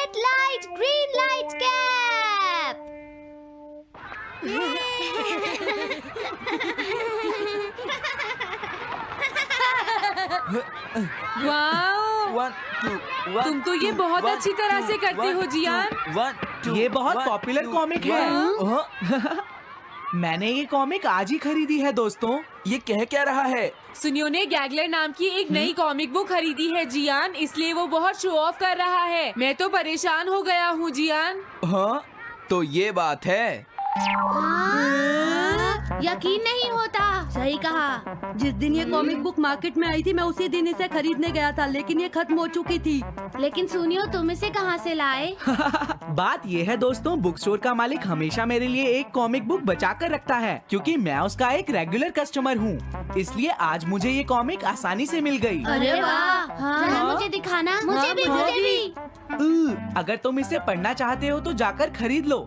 Red light, green light cap. Wow, 1 2 1 तुम तो ये बहुत अच्छी तरह से करते हो जियान। 1 2 ये बहुत पॉपुलर कॉमिक है। मैंने ये कॉमिक आज ही खरीदी है दोस्तों। ये कह क्या रहा है? सुनियो ने गैगलर नाम की एक नई कॉमिक बुक खरीदी है जियान, इसलिए वो बहुत शो ऑफ कर रहा है। मैं तो परेशान हो गया हूँ जियान। हाँ, तो ये बात है। यकीन नहीं होता। सही कहा। जिस दिन ये कॉमिक बुक मार्केट में आई थी मैं उसी दिन इसे खरीदने गया था, लेकिन ये खत्म हो चुकी थी। लेकिन सुनियो, तुम इसे कहाँ से लाए? बात ये है दोस्तों, बुक स्टोर का मालिक हमेशा मेरे लिए एक कॉमिक बुक बचा कर रखता है, क्योंकि मैं उसका एक रेगुलर कस्टमर हूँ। इसलिए आज मुझे ये कॉमिक आसानी से मिल गई। अरे वाह, जरा मुझे दिखाना। मुझे भी, मुझे भी। अगर तुम इसे पढ़ना चाहते हो तो जाकर खरीद लो।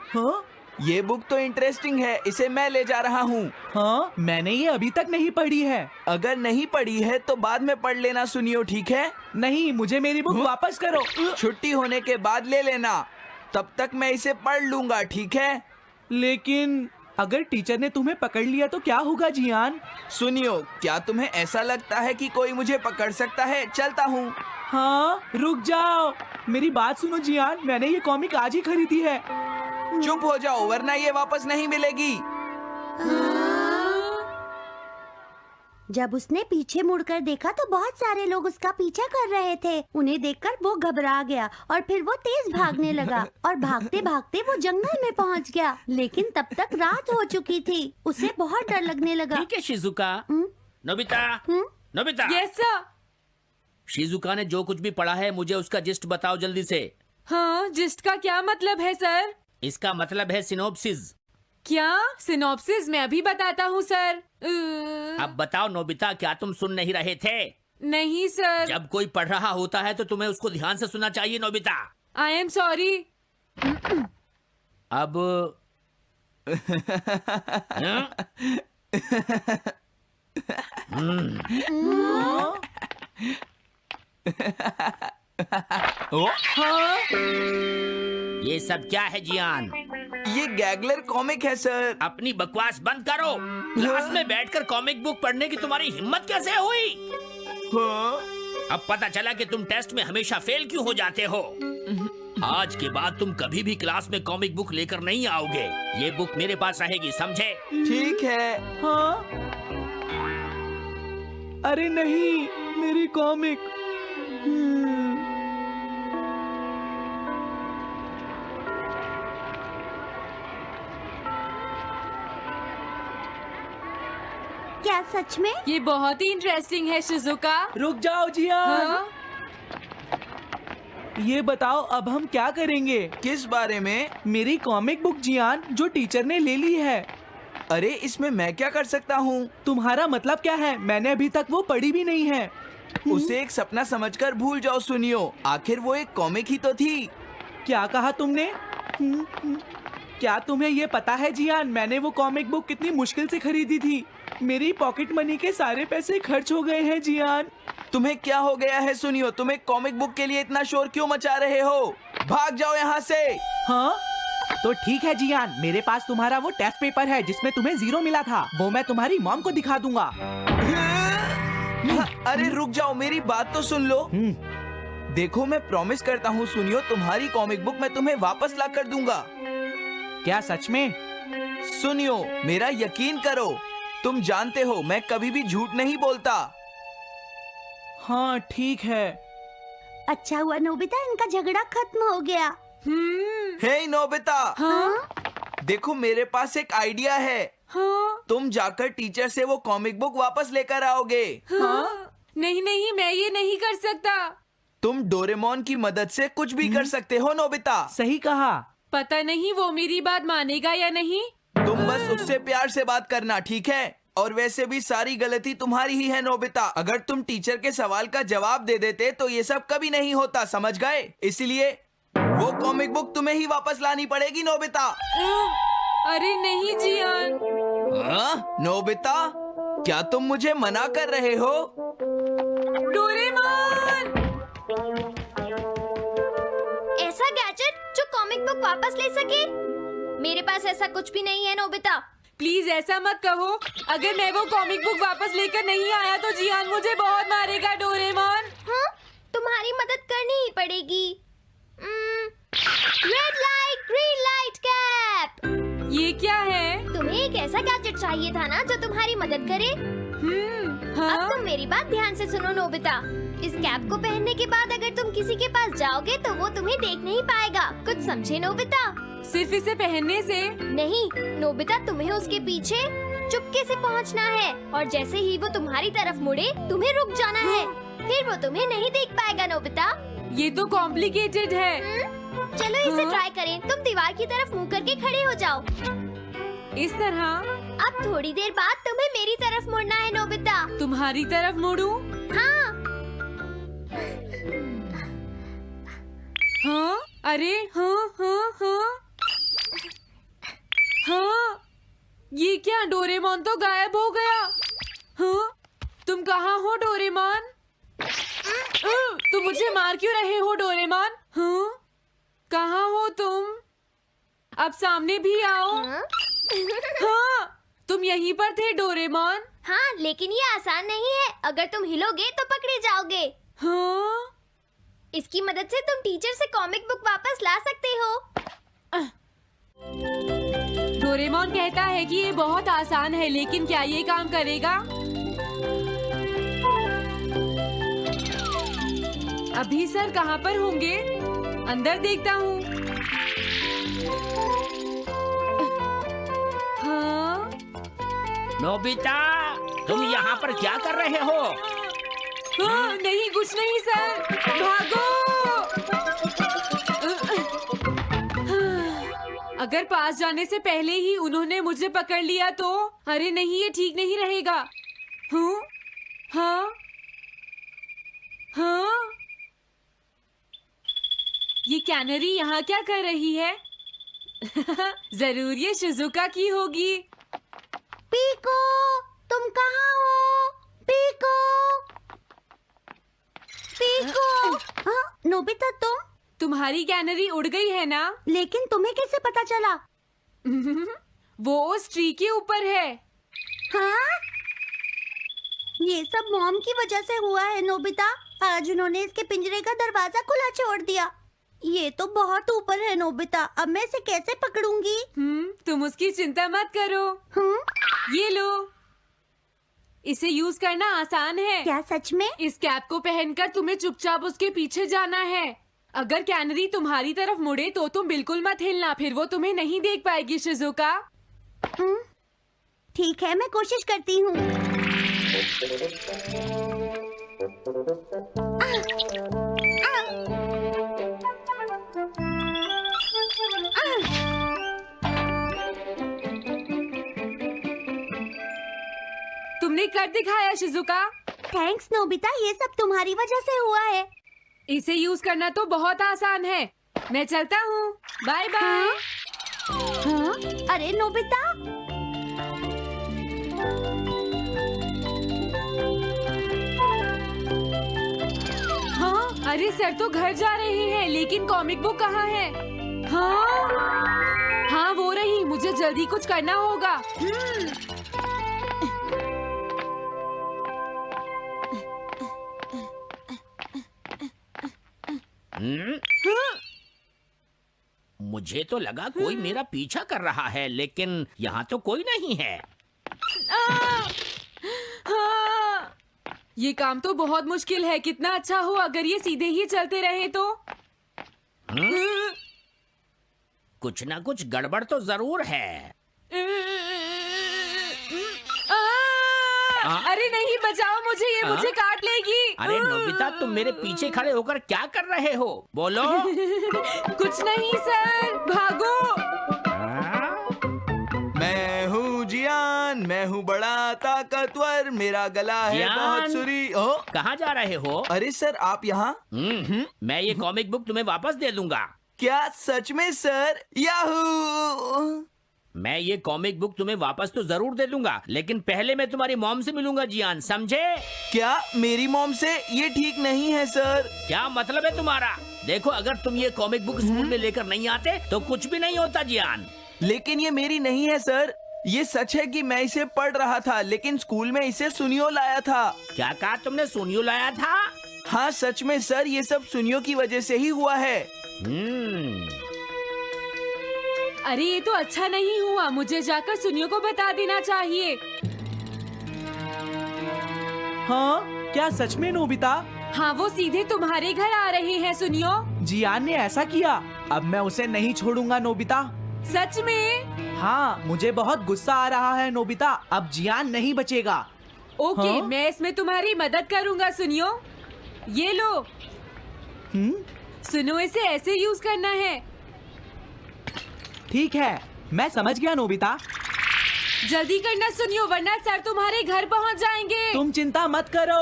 हाँ? ये बुक तो इंटरेस्टिंग है, इसे मैं ले जा रहा हूँ। हाँ, मैंने ये अभी तक नहीं पढ़ी है। अगर नहीं पढ़ी है तो बाद में पढ़ लेना सुनियो, ठीक है? नहीं, मुझे मेरी बुक वापस करो। छुट्टी होने के बाद ले लेना, तब तक मैं इसे पढ़ लूंगा, ठीक है? लेकिन अगर टीचर ने तुम्हें पकड़ लिया तो क्या होगा जियान? सुनियो, क्या तुम्हें ऐसा लगता है कि कोई मुझे पकड़ सकता है? चलता हूँ। हाँ, रुक जाओ, मेरी बात सुनो जियान, मैंने ये कॉमिक आज ही खरीदी है। चुप हो जाओ, वरना ये वापस नहीं मिलेगी। जब उसने पीछे मुड़कर देखा तो बहुत सारे लोग उसका पीछा कर रहे थे। उन्हें देखकर वो घबरा गया और फिर वो तेज भागने लगा और भागते भागते वो जंगल में पहुंच गया। लेकिन तब तक रात हो चुकी थी। उसे बहुत डर लगने लगा। ठीक है Shizuka. Nobita, Nobita. Yes sir. Shizuka ने जो कुछ भी पढ़ा है मुझे उसका जिस्ट बताओ जल्दी से। हाँ, जिस्ट का क्या मतलब है सर? इसका मतलब है सिनोप्सिस। क्या? सिनॉप्सिस मैं अभी बताता हूँ सर। अब बताओ नोबिता, क्या तुम सुन नहीं रहे थे? नहीं सर। जब कोई पढ़ रहा होता है तो तुम्हें उसको ध्यान से सुनना चाहिए नोबिता। I am sorry. अब ये सब क्या है जियान? ये गैगलर कॉमिक है सर। अपनी बकवास बंद करो। क्लास में बैठकर कॉमिक बुक पढ़ने की तुम्हारी हिम्मत कैसे हुई? हाँ? अब पता चला कि तुम टेस्ट में हमेशा फेल क्यों हो जाते हो। आज के बाद तुम कभी भी क्लास में कॉमिक बुक लेकर नहीं आओगे। ये बुक मेरे पास रहेगी, समझे? ठीक है। हाँ? अरे नहीं, मेरी कॉमिक। क्या सच में? ये बहुत ही इंटरेस्टिंग है शिजुका। रुक जाओ जियान। हाँ? ये बताओ अब हम क्या करेंगे? किस बारे में? मेरी कॉमिक बुक जियान, जो टीचर ने ले ली है। अरे इसमें मैं क्या कर सकता हूँ? तुम्हारा मतलब क्या है? मैंने अभी तक वो पढ़ी भी नहीं है। उसे एक सपना समझकर भूल जाओ सुनियो, आखिर वो एक कॉमिक ही तो थी। क्या कहा तुमने? क्या तुम्हें ये पता है जियान, मैंने वो कॉमिक बुक कितनी मुश्किल से खरीदी थी। मेरी पॉकेट मनी के सारे पैसे खर्च हो गए हैं जियान। तुम्हें क्या हो गया है सुनियो? तुम एक कॉमिक बुक के लिए इतना शोर क्यों मचा रहे हो? भाग जाओ यहाँ से। हाँ? तो ठीक है जियान, मेरे पास तुम्हारा वो टेस्ट पेपर है जिसमें तुम्हें 0 मिला था। वो मैं तुम्हारी मॉम को दिखा दूंगा। अरे रुक जाओ, मेरी बात तो सुन लो। देखो, मैं प्रॉमिस करता हूँ सुनियो, तुम्हारी कॉमिक बुक मैं तुम्हें वापस ला कर दूंगा। क्या सच में? सुनियो, मेरा यकीन करो, तुम जानते हो मैं कभी भी झूठ नहीं बोलता। हाँ ठीक है। अच्छा हुआ नोबिता, इनका झगड़ा खत्म हो गया। हे नोबिता। हाँ? देखो, मेरे पास एक आइडिया है। हाँ? तुम जाकर टीचर से वो कॉमिक बुक वापस लेकर आओगे। हाँ? नहीं नहीं, मैं ये नहीं कर सकता। तुम डोरेमोन की मदद से कुछ भी कर सकते हो नोबिता। सही कहा। पता नहीं वो मेरी बात मानेगा या नहीं। तुम बस उससे प्यार से बात करना, ठीक है? और वैसे भी सारी गलती तुम्हारी ही है नोबिता। अगर तुम टीचर के सवाल का जवाब दे देते तो ये सब कभी नहीं होता, समझ गए? इसलिए वो कॉमिक बुक तुम्हें ही वापस लानी पड़ेगी नोबिता। अरे नहीं जियान। हाँ? नोबिता, क्या तुम मुझे मना कर रहे हो? डोरेमोन! कॉमिक बुक वापस ले सके? मेरे पास ऐसा कुछ भी नहीं है नोबिता। प्लीज ऐसा मत कहो। अगर मैं वो कॉमिक बुक वापस लेकर नहीं आया तो जियान मुझे बहुत मारेगा डोरेमोन। हाँ, तुम्हारी मदद करनी ही पड़ेगी। Red light green light cap. ये क्या है? तुम्हें एक ऐसा गैजेट चाहिए था ना जो तुम्हारी मदद करे। हाँ? अब तुम मेरी बात ध्यान से सुनो नोबिता। इस कैप को पहनने के बाद अगर तुम किसी के पास जाओगे तो वो तुम्हें देख नहीं पाएगा। कुछ समझे नोबिता? सिर्फ इसे पहनने से? नहीं नोबिता, तुम्हें उसके पीछे चुपके से पहुंचना है और जैसे ही वो तुम्हारी तरफ मुड़े तुम्हें रुक जाना है। फिर वो तुम्हें नहीं देख पाएगा नोबिता। ये तो कॉम्प्लिकेटेड है। चलो इसे ट्राई करें। तुम दीवार की तरफ मुंह करके खड़े हो जाओ। इस तरह? अब थोड़ी देर बाद तुम्हें मेरी तरफ मुड़ना है नोबिता। तुम्हारी तरफ मुड़ूं? हाँ। हाँ? अरे हाँ हाँ हाँ हाँ, ये क्या? डोरेमोन तो गायब हो गया। हाँ? तुम कहाँ हो डोरेमोन? तुम मुझे मार क्यों रहे हो डोरेमोन? हाँ? कहाँ हो तुम? अब सामने भी आओ। हाँ, तुम यहीं पर थे डोरेमोन। हाँ, लेकिन ये आसान नहीं है। अगर तुम हिलोगे तो पकड़े जाओगे। हाँ? इसकी मदद से तुम टीचर से कॉमिक बुक वापस ला सकते हो। डोरेमोन कहता है कि ये बहुत आसान है, लेकिन क्या ये काम करेगा? अभी सर कहाँ पर होंगे? अंदर देखता हूँ। हाँ? नोबिता, तुम यहाँ पर क्या कर रहे हो? हाँ, नहीं कुछ नहीं सर। भागो! अगर पास जाने से पहले ही उन्होंने मुझे पकड़ लिया तो? अरे नहीं, ये ठीक नहीं रहेगा। हाँ? हाँ? हाँ? ये कैनरी यहाँ क्या कर रही है? जरूर ये शिजुका की होगी। पीको, तुम कहाँ हो? Piko, Piko. हाँ, नोबिता तुम्हारी कैनरी उड़ गई है ना? लेकिन तुम्हें कैसे पता चला? वो उस ट्री के ऊपर है। हाँ? ये सब मॉम की वजह से हुआ है नोबिता। आज उन्होंने इसके पिंजरे का दरवाजा खुला छोड़ दिया। ये तो बहुत ऊपर है नोबिता। अब मैं इसे कैसे पकड़ूंगी? तुम उसकी चिंता मत करो। ये लो, इसे यूज करना आसान है। क्या सच में? इस कैप को पहनकर तुम्हें चुपचाप उसके पीछे जाना है। अगर कैनरी तुम्हारी तरफ मुड़े तो तुम बिल्कुल मत हिलना, फिर वो तुम्हें नहीं देख पाएगी शिजुका। ठीक है, मैं कोशिश करती हूँ। तुमने कर दिखाया शिजुका। थैंक्स नोबिता, ये सब तुम्हारी वजह से हुआ है। इसे यूज करना तो बहुत आसान है। मैं चलता हूँ। Bye bye. हाँ? अरे नोबिता, हाँ? अरे सर तो घर जा रहे हैं, लेकिन कॉमिक बुक कहाँ है? हाँ? हाँ वो रही। मुझे जल्दी कुछ करना होगा। मुझे तो लगा कोई मेरा पीछा कर रहा है, लेकिन यहाँ तो कोई नहीं है। हाँ, ये काम तो बहुत मुश्किल है। कितना अच्छा हो अगर ये सीधे ही चलते रहे तो। कुछ ना कुछ गड़बड़ तो जरूर है। अरे नहीं, बचाओ मुझे, ये मुझे काट लेगी। अरे नोबिता, तुम मेरे पीछे खड़े होकर क्या कर रहे हो? बोलो। कुछ नहीं सर, भागो। मैं हूँ जियान, मैं हूँ बड़ा ताकतवर, मेरा गला है जियान? बहुत सुरी। ओ, कहाँ जा रहे हो? अरे सर आप यहाँ? मैं ये कॉमिक बुक तुम्हें वापस दे दूंगा। क्या सच में सर? याहू! मैं ये कॉमिक बुक तुम्हें वापस तो जरूर दे दूंगा, लेकिन पहले मैं तुम्हारी मॉम से मिलूंगा जियान, समझे? क्या मेरी मॉम से? ये ठीक नहीं है सर। क्या मतलब है तुम्हारा? देखो, अगर तुम ये कॉमिक बुक स्कूल में लेकर नहीं आते तो कुछ भी नहीं होता जियान। लेकिन ये मेरी नहीं है सर। ये सच है कि मैं इसे पढ़ रहा था, लेकिन स्कूल में इसे सुनियो लाया था। क्या कहा तुमने? सुनियो लाया था? हाँ सच में सर, ये सब सुनियो की वजह से ही हुआ है। अरे ये तो अच्छा नहीं हुआ, मुझे जाकर सुनियो को बता देना चाहिए। हाँ, क्या सच में नोबिता? हाँ, वो सीधे तुम्हारे घर आ रहे हैं सुनियो। जियान ने ऐसा किया। अब मैं उसे नहीं छोड़ूंगा नोबिता। सच में? हाँ, मुझे बहुत गुस्सा आ रहा है नोबिता। अब जियान नहीं बचेगा। ओके, हाँ? मैं इसमें तुम्हारी मदद करूँगा सुनियो। ये लो। सुनो, इसे ऐसे यूज करना है। ठीक है, मैं समझ गया नोबिता। जल्दी करना सुनियो, वरना सर तुम्हारे घर पहुंच जाएंगे। तुम चिंता मत करो।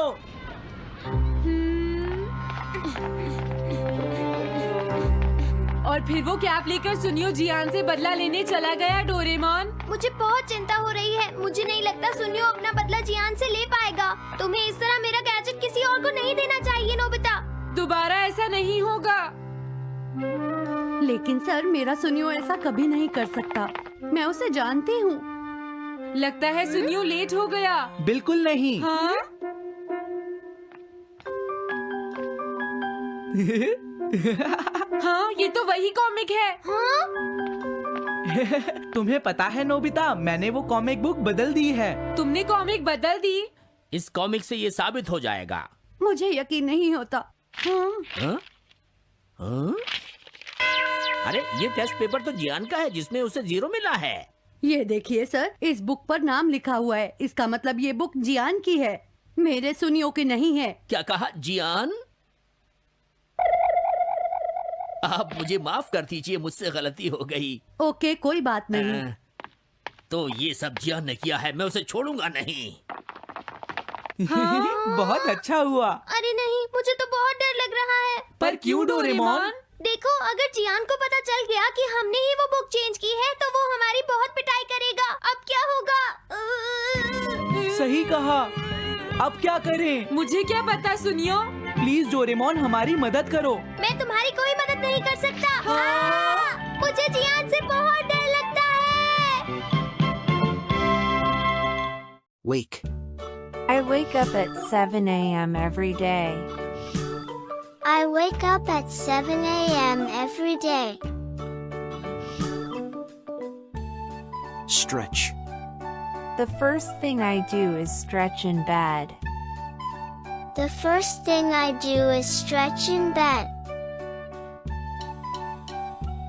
और फिर वो कैप लेकर सुनियो जियान से बदला लेने चला गया। डोरेमोन, मुझे बहुत चिंता हो रही है। मुझे नहीं लगता सुनियो अपना बदला जियान से ले पाएगा। तुम्हें इस तरह मेरा गैजेट किसी और को नहीं देना चाहिए नोबिता। दोबारा ऐसा नहीं होगा। लेकिन सर, मेरा सुनियो ऐसा कभी नहीं कर सकता। मैं उसे जानती हूँ। लगता है सुनियो लेट हो गया। बिल्कुल नहीं। हाँ? हाँ, ये तो वही कॉमिक है। हाँ? तुम्हें पता है नोबिता, मैंने वो कॉमिक बुक बदल दी है। तुमने कॉमिक बदल दी? इस कॉमिक से ये साबित हो जाएगा। मुझे यकीन नहीं होता। हाँ। हाँ? हाँ? अरे, ये टेस्ट पेपर तो जियान का है जिसमें उसे 0 मिला है। ये देखिए सर, इस बुक पर नाम लिखा हुआ है। इसका मतलब ये बुक जियान की है, मेरे सुनियो की नहीं है। क्या कहा? जियान? आप मुझे माफ कर दीजिए, मुझसे गलती हो गई। ओके, कोई बात नहीं। तो ये सब जियान ने किया है, मैं उसे छोड़ूंगा नहीं। बहुत अच्छा हुआ। अरे नहीं, मुझे तो बहुत डर लग रहा है। पर क्यों डोरेमोन? देखो, अगर जियान को पता चल गया कि हमने ही वो बुक चेंज की है तो वो हमारी बहुत पिटाई करेगा। अब क्या होगा? सही कहा। अब क्या करें? मुझे क्या पता सुनियो। प्लीज डोरेमोन, हमारी मदद करो। मैं तुम्हारी कोई मदद नहीं कर सकता। मुझे जियान से बहुत डर लगता है। Wake. I wake up at 7 a.m. every day. I wake up at 7 a.m. every day. Stretch. The first thing I do is stretch in bed. The first thing I do is stretch in bed.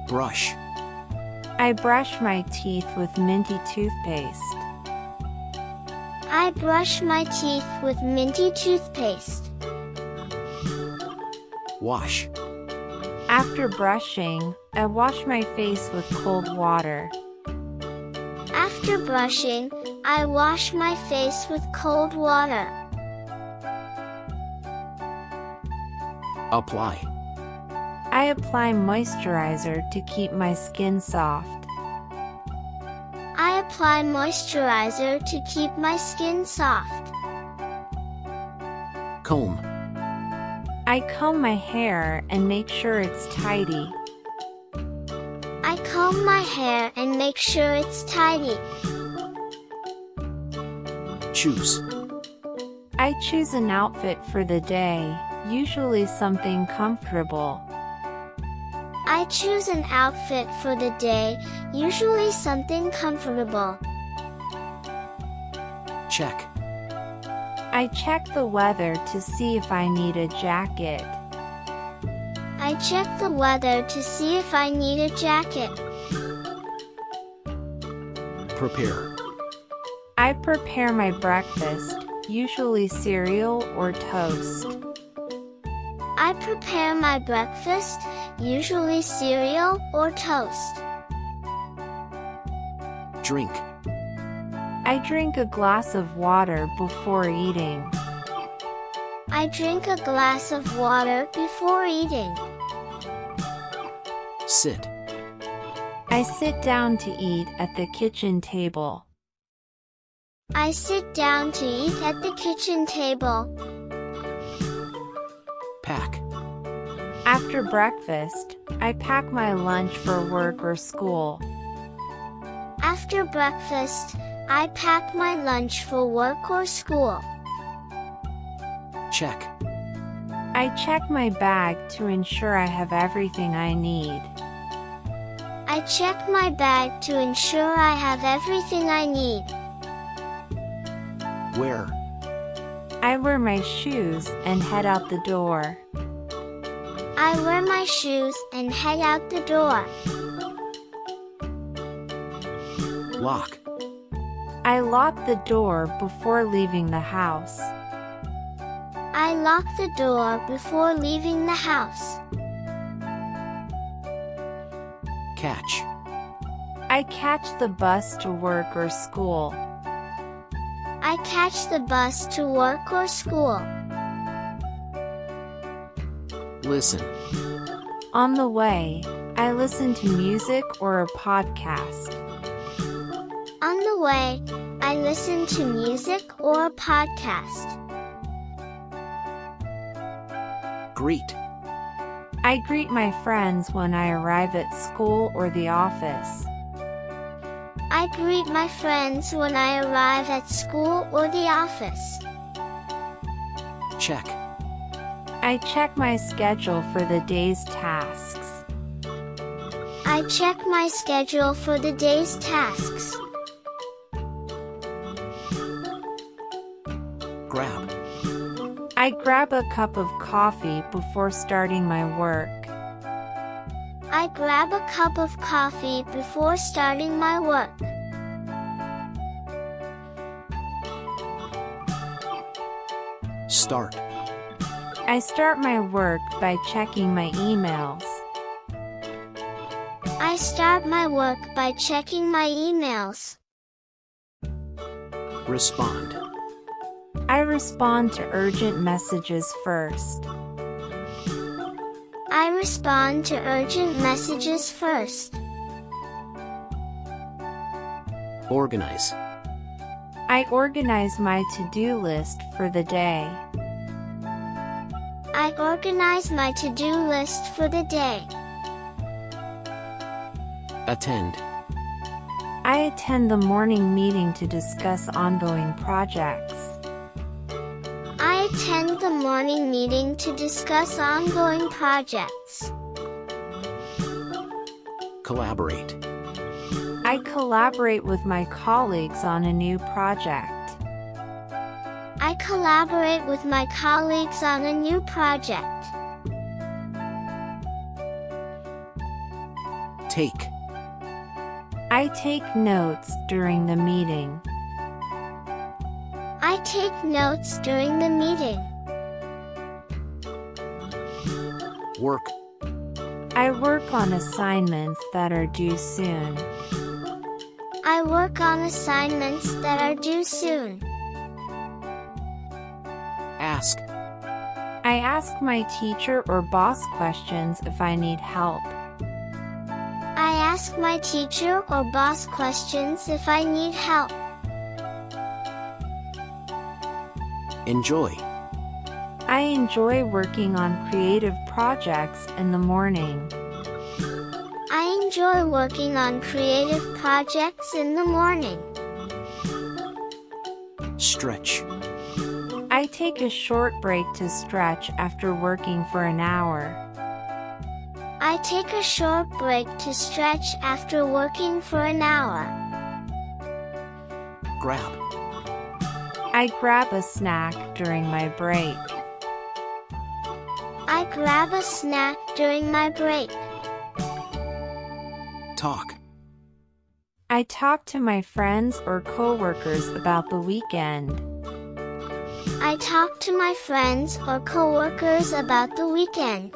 Brush. I brush my teeth with minty toothpaste. I brush my teeth with minty toothpaste. Wash. After brushing, I wash my face with cold water. After brushing, I wash my face with cold water. Apply. I apply moisturizer to keep my skin soft. I apply moisturizer to keep my skin soft. Comb. I comb my hair and make sure it's tidy. I comb my hair and make sure it's tidy. Choose. I choose an outfit for the day, usually something comfortable. I choose an outfit for the day, usually something comfortable. Check. I check the weather to see if I need a jacket. I check the weather to see if I need a jacket. Prepare. I prepare my breakfast, usually cereal or toast. I prepare my breakfast, usually cereal or toast. Drink. I drink a glass of water before eating. I drink a glass of water before eating. Sit. I sit down to eat at the kitchen table. I sit down to eat at the kitchen table. Pack. After breakfast, I pack my lunch for work or school. After breakfast, I pack my lunch for work or school. Check. I check my bag to ensure I have everything I need. I check my bag to ensure I have everything I need. Wear. I wear my shoes and head out the door. I wear my shoes and head out the door. Lock. I lock the door before leaving the house. I lock the door before leaving the house. Catch. I catch the bus to work or school. I catch the bus to work or school. Listen. On the way, I listen to music or a podcast. On the way, I listen to music or a podcast. Greet. I greet my friends when I arrive at school or the office. I greet my friends when I arrive at school or the office. Check. I check my schedule for the day's tasks. I check my schedule for the day's tasks. Grab. I grab a cup of coffee before starting my work. I grab a cup of coffee before starting my work. Start. I start my work by checking my emails. I start my work by checking my emails. Respond. I respond to urgent messages first. I respond to urgent messages first. Organize. I organize my to-do list for the day. I organize my to-do list for the day. Attend. I attend the morning meeting to discuss ongoing projects. I attend the morning meeting to discuss ongoing projects. Collaborate. I collaborate with my colleagues on a new project. I collaborate with my colleagues on a new project. Take. I take notes during the meeting. I take notes during the meeting. Work. I work on assignments that are due soon. I work on assignments that are due soon. Ask. I ask my teacher or boss questions if I need help. I ask my teacher or boss questions if I need help. Enjoy. I enjoy working on creative projects in the morning. I enjoy working on creative projects in the morning. Stretch. I take a short break to stretch after working for an hour. I take a short break to stretch after working for an hour. Grab. I grab a snack during my break. I grab a snack during my break. Talk. I talk to my friends or coworkers about the weekend. I talk to my friends or coworkers about the weekend.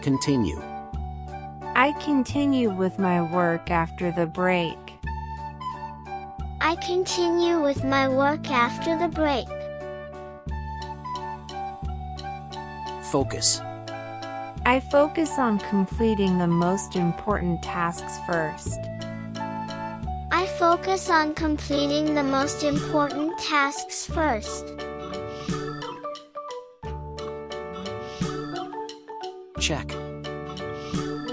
Continue. I continue with my work after the break. I continue with my work after the break. Focus. I focus on completing the most important tasks first. I focus on completing the most important tasks first. Check.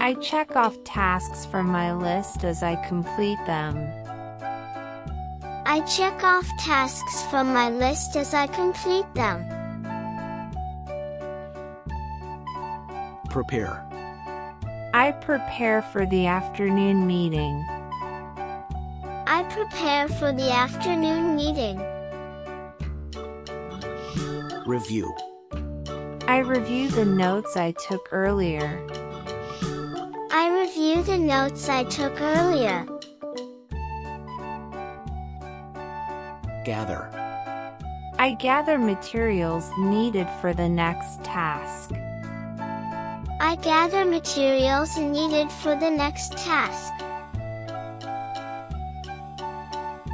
I check off tasks from my list as I complete them. I check off tasks from my list as I complete them. Prepare. I prepare for the afternoon meeting. I prepare for the afternoon meeting. Review. I review the notes I took earlier. I review the notes I took earlier. Gather. I gather materials needed for the next task. I gather materials needed for the next task.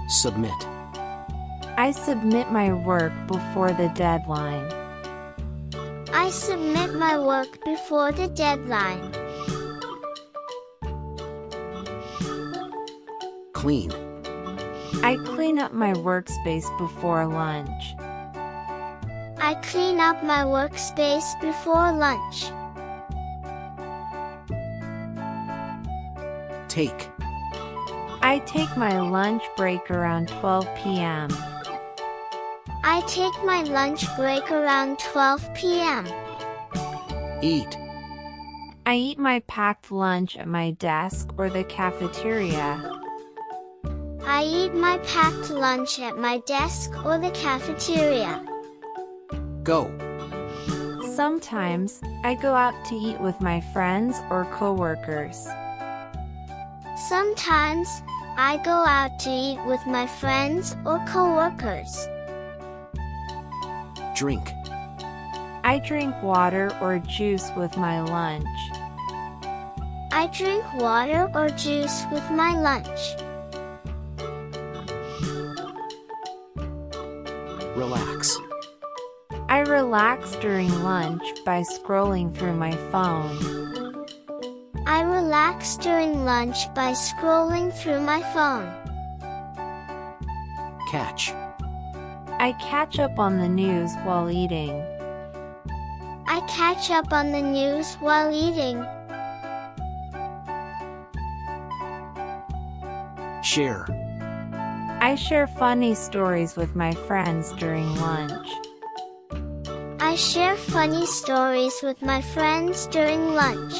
Submit. I submit my work before the deadline. I submit my work before the deadline. Clean. I clean up my workspace before lunch. I clean up my workspace before lunch. Take. I take my lunch break around 12 p.m. I take my lunch break around 12 p.m. Eat. I eat my packed lunch at my desk or the cafeteria. I eat my packed lunch at my desk or the cafeteria. Go. Sometimes, I go out to eat with my friends or coworkers. Sometimes, I go out to eat with my friends or coworkers. Drink. I drink water or juice with my lunch. I drink water or juice with my lunch. Relax. I relax during lunch by scrolling through my phone. I relax during lunch by scrolling through my phone. Catch. I catch up on the news while eating. I catch up on the news while eating. Share. I share funny stories with my friends during lunch. I share funny stories with my friends during lunch.